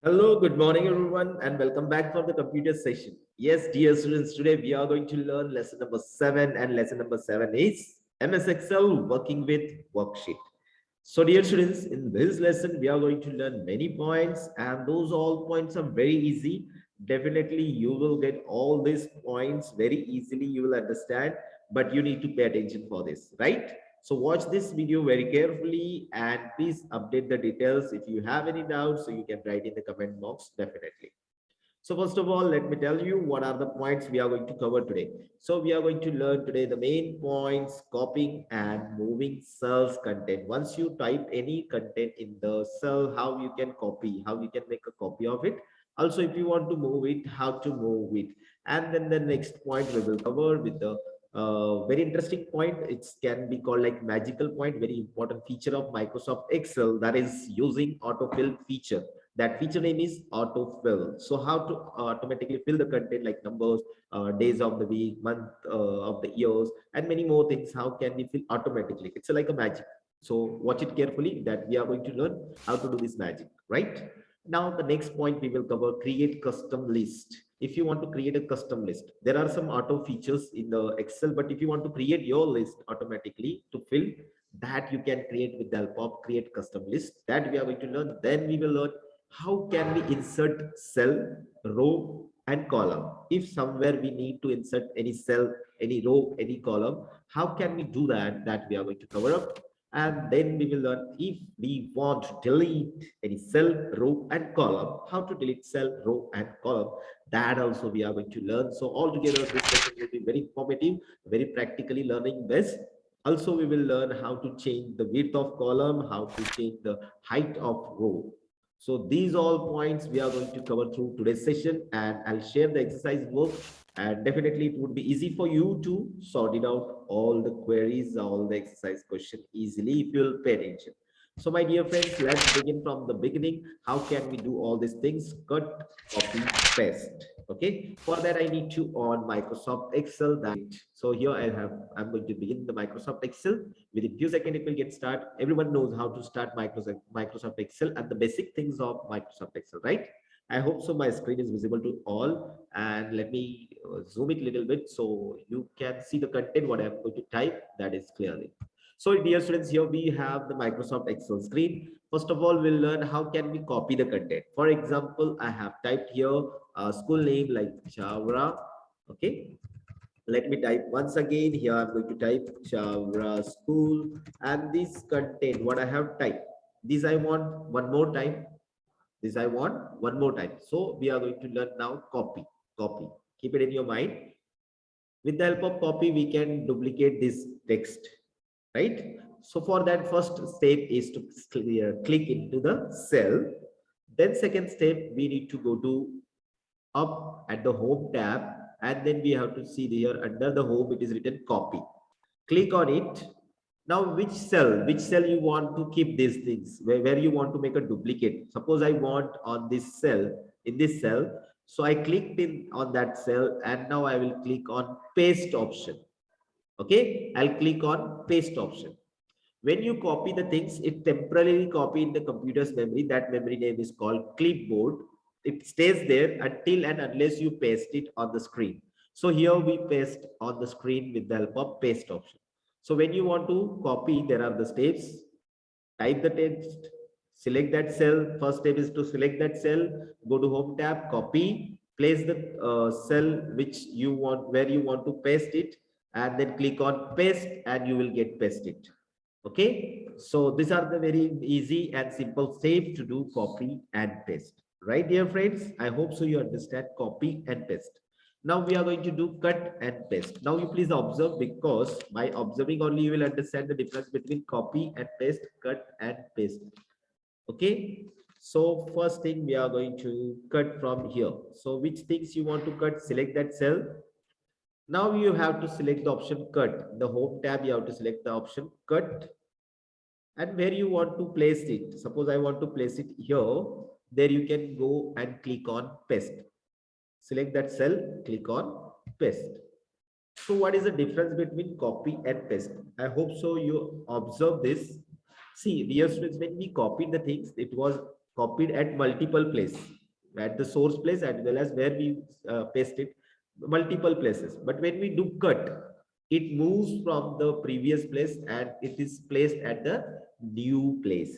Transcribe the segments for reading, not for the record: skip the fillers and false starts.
Hello, good morning, everyone, and welcome back for the computer session. Yes, dear students, today we are going to learn lesson number 7, and lesson number 7 is MS Excel working with worksheet. So, dear students, in this lesson, we are going to learn many points, and those all points are very easy. Definitely, you will get all these points very easily. You will understand, but you need to pay attention for this, right? So watch this video very carefully and please update the details. If you have any doubts, so you can write in the comment box definitely. So first of all, let me tell you what are the points we are going to cover today. So we are going to learn today the main points, copying and moving cells content. Once you type any content in the cell, how you can copy, how you can make a copy of it. Also, if you want to move it, how to move it. And then the next point we will cover with the very interesting point. It can be called like magical point, very important feature of Microsoft Excel, that is using autofill feature. That feature name is autofill. So how to automatically fill the content like numbers, days of the week, month of the years, and many more things. How can we fill automatically? It's like a magic. So watch it carefully that we are going to learn how to do this magic, right? Now the next point we will cover, create custom list. If you want to create a custom list, there are some auto features in the Excel, but if you want to create your list automatically to fill, that you can create with the help of create custom list, that we are going to learn. Then we will learn how can we insert cell, row and column. If somewhere we need to insert any cell, any row, any column, how can we do that, that we are going to cover up. And then we will learn if we want to delete any cell, row and column, how to delete cell, row and column. That also we are going to learn. So altogether this session will be very informative, very practically learning best. Also we will learn how to change the width of column, how to change the height of row. So these all points we are going to cover through today's session, and I'll share the exercise work, and definitely it would be easy for you to sort it out all the queries, all the exercise question easily if you'll pay attention. So my dear friends, let's begin from the beginning. How can we do all these things? Cut, copy, paste. Okay, for that I need to on Microsoft Excel. That so here I'm going to begin the Microsoft Excel. Within few seconds it will get start. Everyone knows how to start Microsoft Excel and the basic things of Microsoft Excel, right? I hope so my screen is visible to all, and let me zoom it a little bit so you can see the content what I'm going to type, that is clearly. So dear students, here we have the Microsoft Excel screen. First of all, we'll learn how can we copy the content. For example, I have typed here a school name like Chavra. Okay, let me type once again. Here I'm going to type Chavra School, and this content what I have typed, this I want one more time, this I want one more time. So we are going to learn now copy. Copy, keep it in your mind. With the help of copy we can duplicate this text, right? So for that, first step is to click into the cell. Then second step, we need to go to up at the home tab, and then we have to see here under the home it is written copy. Click on it. Now which cell you want to keep these things, where you want to make a duplicate. Suppose I want on this cell, in this cell, so I clicked in on that cell, and now I will click on paste option. Okay, I'll click on paste option. When you copy the things, it temporarily copy in the computer's memory. That memory name is called clipboard. It stays there until and unless you paste it on the screen. So here we paste on the screen with the help of paste option. So when you want to copy, there are the steps. Type the text, select that cell. First step is to select that cell, go to home tab, copy, place the cell which you want, where you want to paste it, and then click on paste, and you will get pasted. Okay, so these are the very easy and simple steps to do copy and paste, right dear friends? I hope so you understand copy and paste. Now we are going to do cut and paste. Now you please observe, because by observing only you will understand the difference between copy and paste, cut and paste. Okay, so first thing we are going to cut from here. So which things you want to cut, select that cell. Now you have to select the option cut. In the home tab you have to select the option cut, and where you want to place it. Suppose I want to place it here, there you can go and click on paste. Select that cell, click on paste. So what is the difference between copy and paste? I hope so you observe this. See, dear students, when we copied the things, it was copied at multiple places, at the source place as well as where we paste it, multiple places. But when we do cut, it moves from the previous place and it is placed at the new place.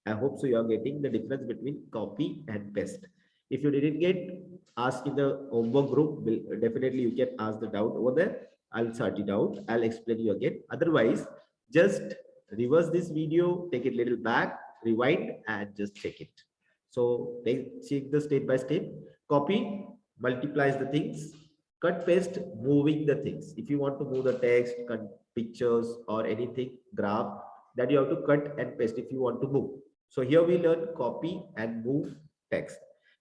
I hope so you are getting the difference between copy and paste. If you didn't get, ask in the homework group. Definitely you can ask the doubt over there. I'll sort it out. I'll explain you again. Otherwise, just reverse this video, take it little back, rewind, and just check it. So check the step by step. Copy multiplies the things. Cut paste moving the things. If you want to move the text, pictures, or anything, graph, that you have to cut and paste if you want to move. So here we learn copy and move text.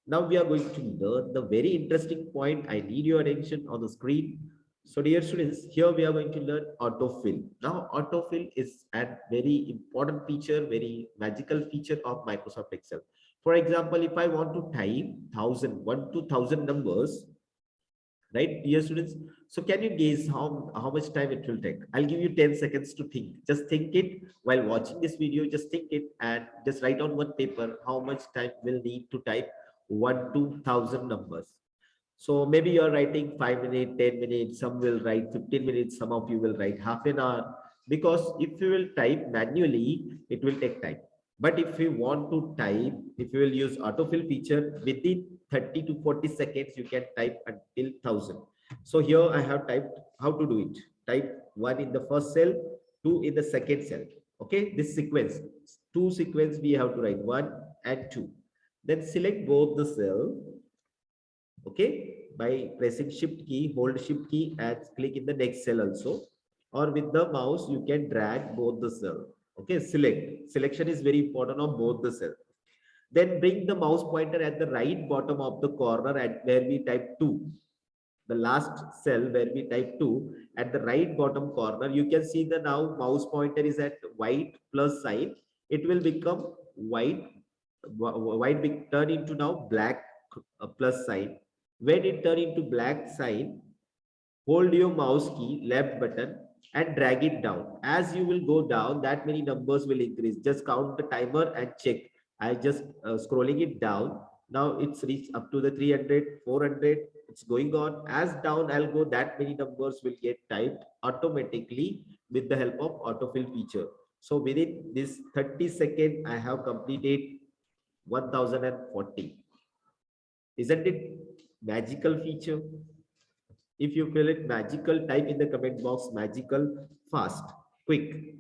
Now we are going to learn the very interesting point. I need your attention on the screen. So dear students, here we are going to learn autofill. Now autofill is a very important feature, very magical feature of Microsoft Excel. For example, if I want to type 1 to 1000 numbers, right, dear students, so can you guess how much time it will take? I'll give you 10 seconds to think. Just think it while watching this video. Just think it and just write on one paper how much time will need to type 1 to 1000 numbers. So maybe you're writing 5 minutes, 10 minutes, some will write 15 minutes, some of you will write half an hour. Because if you will type manually, it will take time. But if you want to type, if you will use autofill feature, within 30 to 40 seconds, you can type until 1000. So here I have typed how to do it. Type 1 in the first cell, 2 in the second cell. Okay, this sequence, two sequence we have to write 1 and 2. Then select both the cell. Okay, by pressing shift key, hold shift key and click in the next cell also, or with the mouse you can drag both the cell. Okay, selection is very important of both the cell. Then bring the mouse pointer at the right bottom of the corner at where we type 2, the last cell where we type 2, at the right bottom corner. You can see the now mouse pointer is at white plus sign. It will become white turn into now black plus sign. When it turn into black sign, hold your mouse key, left button, and drag it down. As you will go down, that many numbers will increase. Just count the timer and check. I just scrolling it down. Now it's reached up to the 300, 400. It's going on. As down I'll go, that many numbers will get typed automatically with the help of autofill feature. So within this 30 seconds, I have completed 1040. Isn't it magical feature? If you feel it magical, type in the comment box magical, fast, quick.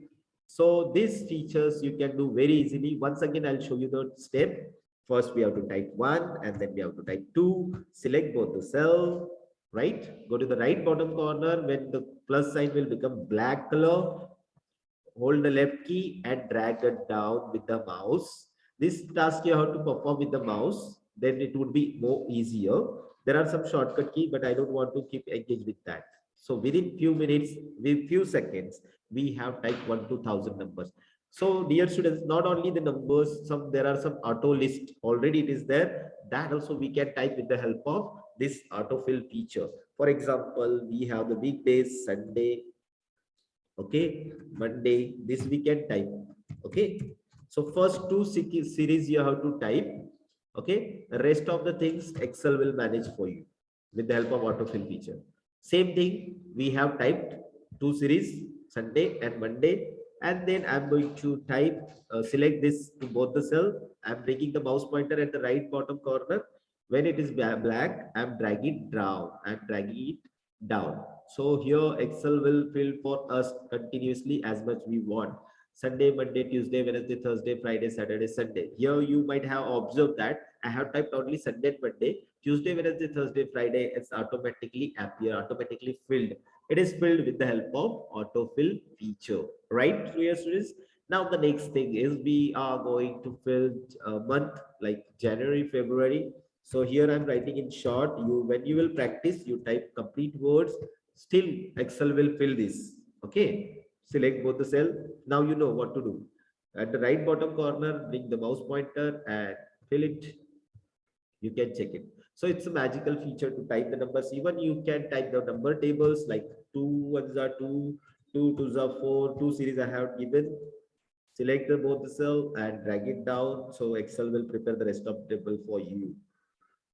So these features you can do very easily. Once again, I'll show you the step. First, we have to type 1 and then we have to type 2. Select both the cell, right? Go to the right bottom corner. When the plus sign will become black color, hold the left key and drag it down with the mouse. This task you have to perform with the mouse, then it would be more easier. There are some shortcut key, but I don't want to keep engaged with that. So within few minutes, with few seconds, we have typed 1 to 1000 numbers. So dear students, not only the numbers, there are some auto list already it is there. That also we can type with the help of this autofill feature. For example, we have the weekdays, Sunday, okay, Monday, this we can type. Okay, so first two series you have to type. Okay, the rest of the things Excel will manage for you with the help of autofill feature. Same thing, we have typed two series, Sunday and Monday, and then I'm going to type, select this to both the cell. I'm bringing the mouse pointer at the right bottom corner. When it is black, I'm dragging it down. I'm dragging it down. So here Excel will fill for us continuously as much we want. Sunday, Monday, Tuesday, Wednesday, Thursday, Friday, Saturday, Sunday. Here you might have observed that I have typed only Sunday and Monday. Tuesday, Wednesday, Thursday, Friday, it's automatically appear, automatically filled. It is filled with the help of autofill feature, right, dear students? Now the next thing is we are going to fill a month like January, February. So here I'm writing in short. When you will practice, you type complete words. Still, Excel will fill this. Okay. Select both the cell. Now you know what to do. At the right bottom corner, bring the mouse pointer and fill it. You can check it. So it's a magical feature to type the numbers. Even you can type the number tables like 2 ones are 2, 2 twos are 4, 2 series I have given. Select the both the cell and drag it down. So Excel will prepare the rest of the table for you.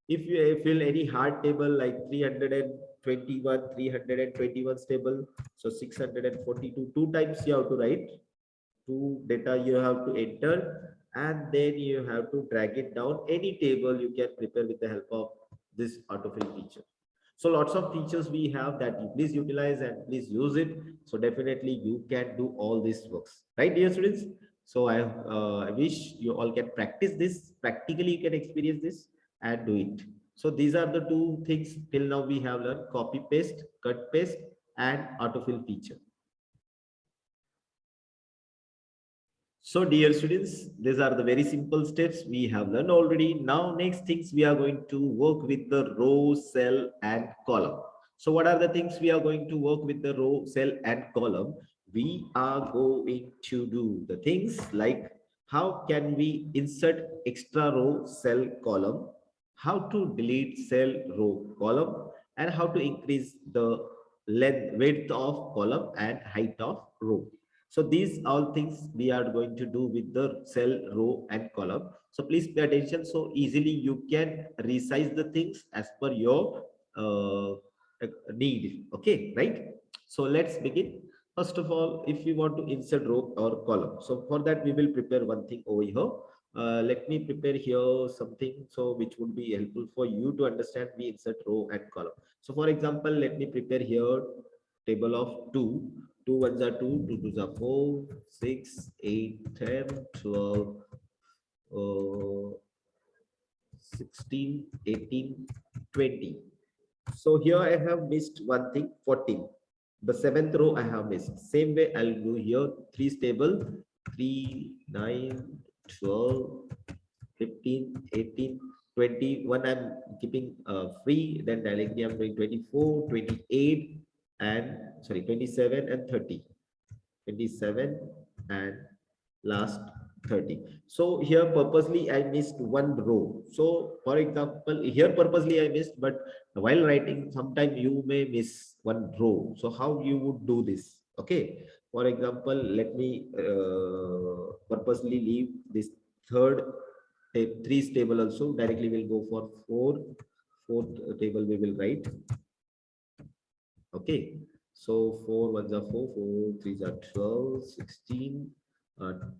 If you fill any hard table like 321, 321 table, so 642, two times you have to write, two data you have to enter, and then you have to drag it down. Any table you can prepare with the help of this autofill feature. So lots of features we have that you please utilize and please use it. So definitely you can do all these works, right, dear students? So I wish you all can practice this. Practically, you can experience this and do it. So these are the two things till now we have learned: copy paste, cut paste, and autofill feature. So dear students, these are the very simple steps we have learned already. Now next things we are going to work with the row, cell and column. So what are the things we are going to work with the row, cell and column? We are going to do the things like how can we insert extra row, cell, column, how to delete cell, row, column, and how to increase the length, width of column and height of row. So these all things we are going to do with the cell, row and column. So please pay attention. So easily you can resize the things as per your need. Okay, right? So let's begin. First of all, if we want to insert row or column, so for that we will prepare one thing over here. Let me prepare here something so which would be helpful for you to understand we insert row and column. So for example, let me prepare here table of 2. 2 ones are 2, 2 twos are 4, 6, 8, 10, 12, 16, 18, 20. So here I have missed one thing, 14. The seventh row I have missed. Same way I'll do here, 3 stable, 3, 9, 12, 15, 18, 21. I'm keeping free. Then directly I'm doing 24, 28, and sorry, 27 and 30. 27 and last 30. So here purposely I missed one row. So for example, here purposely I missed, but while writing, sometime you may miss one row. So how you would do this? Okay. For example, let me purposely leave this third three table also. Directly we'll go for fourth table we will write. Okay, so 4 ones are 4, 4 threes are 12, 16,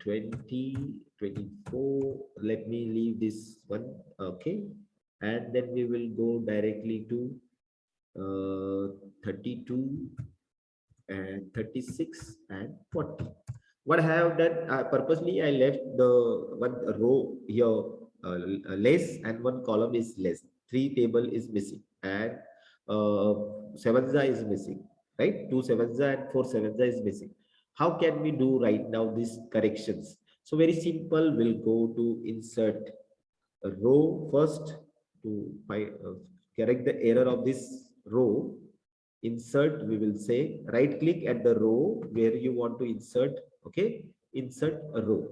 20, 24. Let me leave this one. Okay, and then we will go directly to 32 and 36 and 40. What I have done purposely, I left the one row here less and one column is less. 3 table is missing and 7 is missing, right? 2 sevens and 4 sevens is missing. How can we do right now these corrections? So very simple. We'll go to insert a row first to find, correct the error of this row. Insert, we will say right click at the row where you want to insert. Okay, insert a row.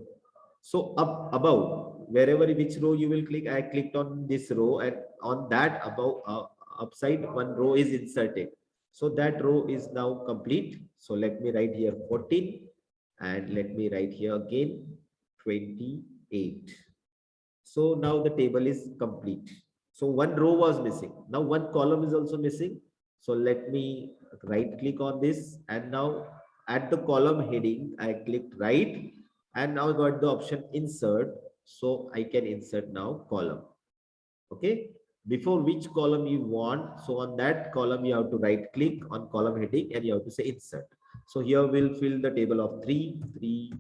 So up above, wherever which row you will click, I clicked on this row, and on that above upside one row is inserted. So that row is now complete. So let me write here 14 and let me write here again 28. So now the table is complete. So one row was missing. Now one column is also missing. So let me right click on this, and now at the column heading, I clicked right, and now I got the option insert. So I can insert now column. Okay. Before which column you want. So on that column, you have to right click on column heading and you have to say insert. So here we'll fill the table of 3, 3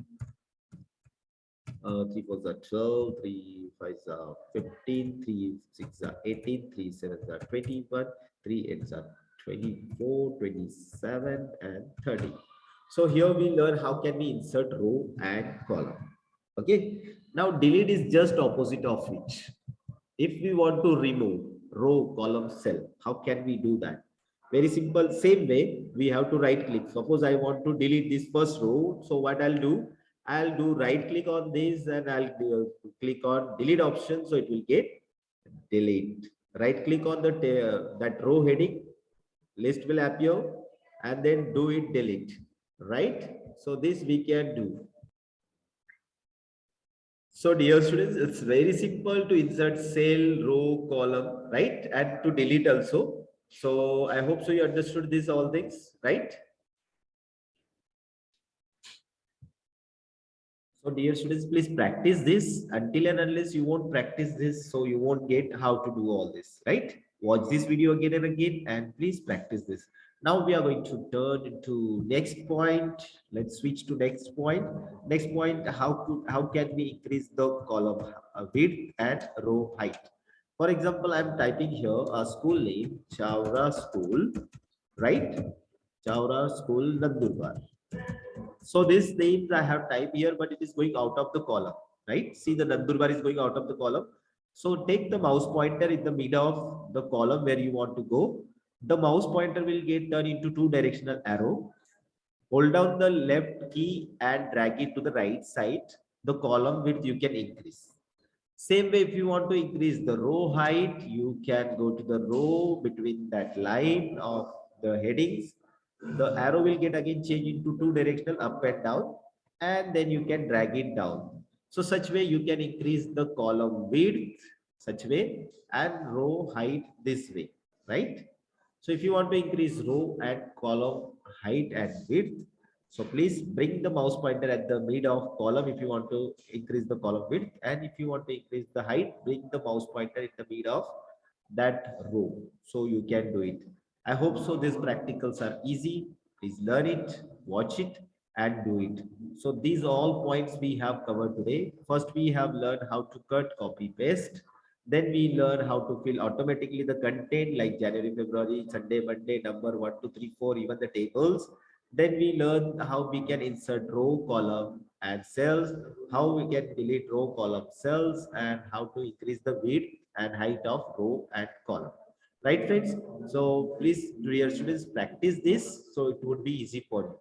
fours are 12, 3 fives are 15, 3 six are 18, 3 sevens are 21, 3 eights are 24, 27, and 30. So here we learn how can we insert row and column. Okay. Now delete is just opposite of which. If we want to remove row, column, cell, how can we do that? Very simple. Same way, we have to right click. Suppose I want to delete this first row. So what I'll do right click on this and I'll click on delete option. So it will get delete. Right click on the that row heading, list will appear, and then do it delete. Right. So this we can do. So dear students, it's very simple to insert cell, row, column, right, and to delete also. So I hope so you understood these all things, right? So dear students, please practice this. Until and unless you won't practice this, so you won't get how to do all this, right? Watch this video again and again and please practice this. Now we are going to turn into next point. Let's switch to next point. Next point, how can we increase the column width and row height? For example, I'm typing here a school name, Chavra School, right? Chavra School, Nandurbar. So these names I have typed here, but it is going out of the column, right? See, the Nandurbar is going out of the column. So take the mouse pointer in the middle of the column where you want to go. The mouse pointer will get turned into two directional arrow. Hold down the left key and drag it to the right side. The column width you can increase. Same way, if you want to increase the row height, you can go to the row between that line of the headings. The arrow will get again changed into two directional up and down, and then you can drag it down. So such way you can increase the column width such way and row height this way, right? So if you want to increase row and column height and width, so please bring the mouse pointer at the mid of column if you want to increase the column width. And if you want to increase the height, bring the mouse pointer in the mid of that row. So you can do it. I hope so. These practicals are easy. Please learn it, watch it, and do it. So these all points we have covered today. First, we have learned how to cut, copy, paste. Then we learn how to fill automatically the content like January, February, Sunday, Monday, number 1, 2, 3, 4, even the tables. Then we learn how we can insert row, column, and cells, how we can delete row, column, cells, and how to increase the width and height of row and column. Right, friends? So please, dear students, practice this so it would be easy for you.